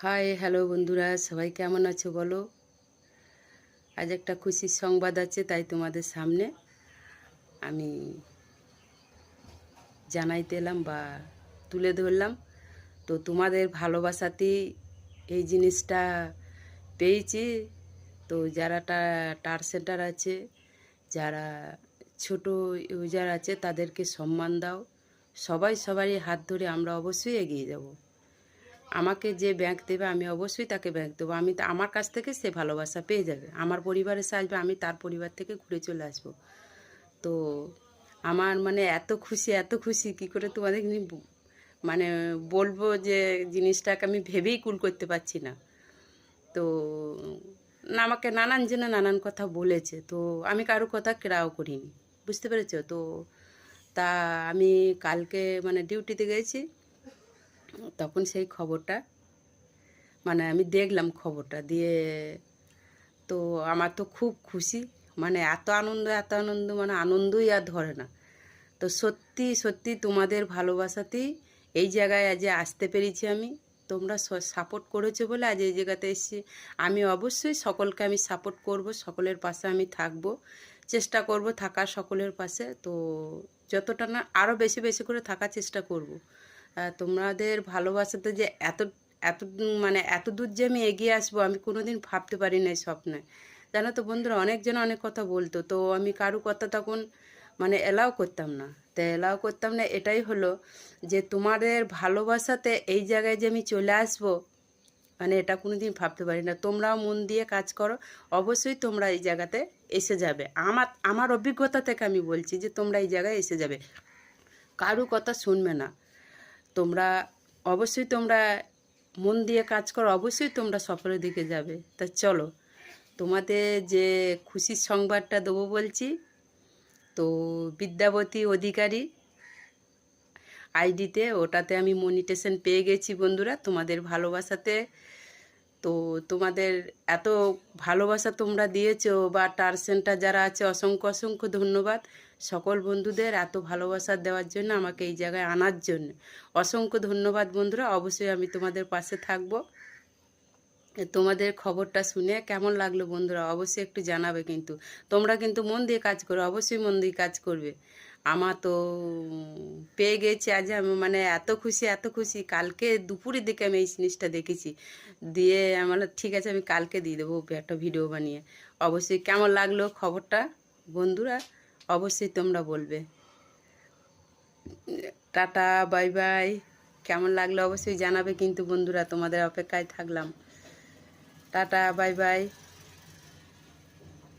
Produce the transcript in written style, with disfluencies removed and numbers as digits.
Hi hello বন্ধুরা, সবাই কেমন আছো বলো। আজ একটা খুশির সংবাদ আছে, তাই তোমাদের সামনে আমি জানাইতে এলাম বা তুলে ধরলাম। তো তোমাদের ভালোবাসাতেই এই জিনিসটা পেয়েছি। তো যারা টার সেন্টার আছে, যারা ছোট ইউজার আছে, তাদেরকে সম্মান দাও। সবারই হাত ধরে আমরা অবশ্যই এগিয়ে যাব। আমাকে যে ব্যাংক দেবে আমি অবশ্যই তাকে ব্যাংক দেবো। আমার কাছ থেকে সে ভালোবাসা পেয়ে যাবে। আমার পরিবারে সে আসবে, আমি তার পরিবার থেকে ঘুরে চলে আসবো। তো আমার মানে এত খুশি কী করে তোমাদের মানে বলবো, যে জিনিসটাকে আমি ভেবেই কুল করতে পারছি না। তো আমাকে নানান জনে নানান কথা বলেছে, তো আমি কারো কথা কেড়াও করিনি, বুঝতে পেরেছো তো। তা আমি কালকে মানে ডিউটিতে গেছি, তখন সেই খবরটা মানে আমি দেখলাম খবরটা দিয়ে। তো আমার তো খুব খুশি, মানে এত আনন্দ মানে আনন্দই আর ধরে না। তো সত্যি সত্যি তোমাদের ভালোবাসাতেই এই জায়গায় আজ আসতে পেরেছি আমি। তোমরা সাপোর্ট করেছো বলে আজ এই জায়গাতে এসেছি। আমি অবশ্যই সকলকে আমি সাপোর্ট করব, সকলের পাশে আমি থাকব, চেষ্টা করব থাকার সকলের পাশে। তো যতটা না আরও বেশি বেশি করে থাকার চেষ্টা করব। তোমাদের ভালোবাসাতে যে এত এত মানে এত দূর যে আমি এগিয়ে আসবো, আমি কোনো দিন ভাবতে পারি না স্বপ্নে। জানো তো বন্ধুরা, অনেকজন অনেক কথা বলতো, তো আমি কারো কথা তখন মানে এলাও করতাম না। তো এলাও করতাম না, এটাই হলো যে তোমাদের ভালোবাসাতে এই জায়গায় যে আমি চলে আসবো, মানে এটা কোনো দিন ভাবতে পারি না। তোমরাও মন দিয়ে কাজ করো, অবশ্যই তোমরা এই জায়গাতে এসে যাবে। আমার অভিজ্ঞতা থেকে আমি বলছি যে তোমরা এই জায়গায় এসে যাবে, কারো কথা শুনবে না তোমরা। অবশ্যই তোমরা মন দিয়ে কাজ করো, অবশ্যই তোমরা সফলের দিকে যাবে। তা চলো, তোমাদের যে খুশির সংবাদটা দেবো বলছি। তো বিদ্যাবতী অধিকারী আইডিতে, ওটাতে আমি মনিটেশন পেয়ে গেছি বন্ধুরা, তোমাদের ভালোবাসাতে। তো তোমাদের এত ভালোবাসা তোমরা দিয়েছো, বা টার সেন্টার যারা আছে, অসংখ্য অসংখ্য ধন্যবাদ। সকল বন্ধুদের এত ভালোবাসা দেওয়ার জন্য, আমাকে এই জায়গায় আনার জন্য অসংখ্য ধন্যবাদ বন্ধুরা। অবশ্যই আমি তোমাদের পাশে থাকবো। তোমাদের খবরটা শুনে কেমন লাগলো বন্ধুরা, অবশ্যই একটু জানাবে। কিন্তু তোমরা কিন্তু মন দিয়ে কাজ করো, অবশ্যই মন দিয়ে কাজ করবে। আমার তো পেয়ে গেছি আজ, আমি মানে এত খুশি। কালকে দুপুরের দিকে আমি এই জিনিসটা দেখেছি, দিয়ে আমার ঠিক আছে আমি কালকে দিয়ে দেবো একটা ভিডিও বানিয়ে। অবশ্যই কেমন লাগলো খবরটা বন্ধুরা, অবশ্যই তোমরা বলবে। Tata, bye bye. কেমন লাগলো অবশ্যই জানাবে কিন্তু বন্ধুরা, তোমাদের অপেক্ষায় থাকলাম। Tata, bye bye.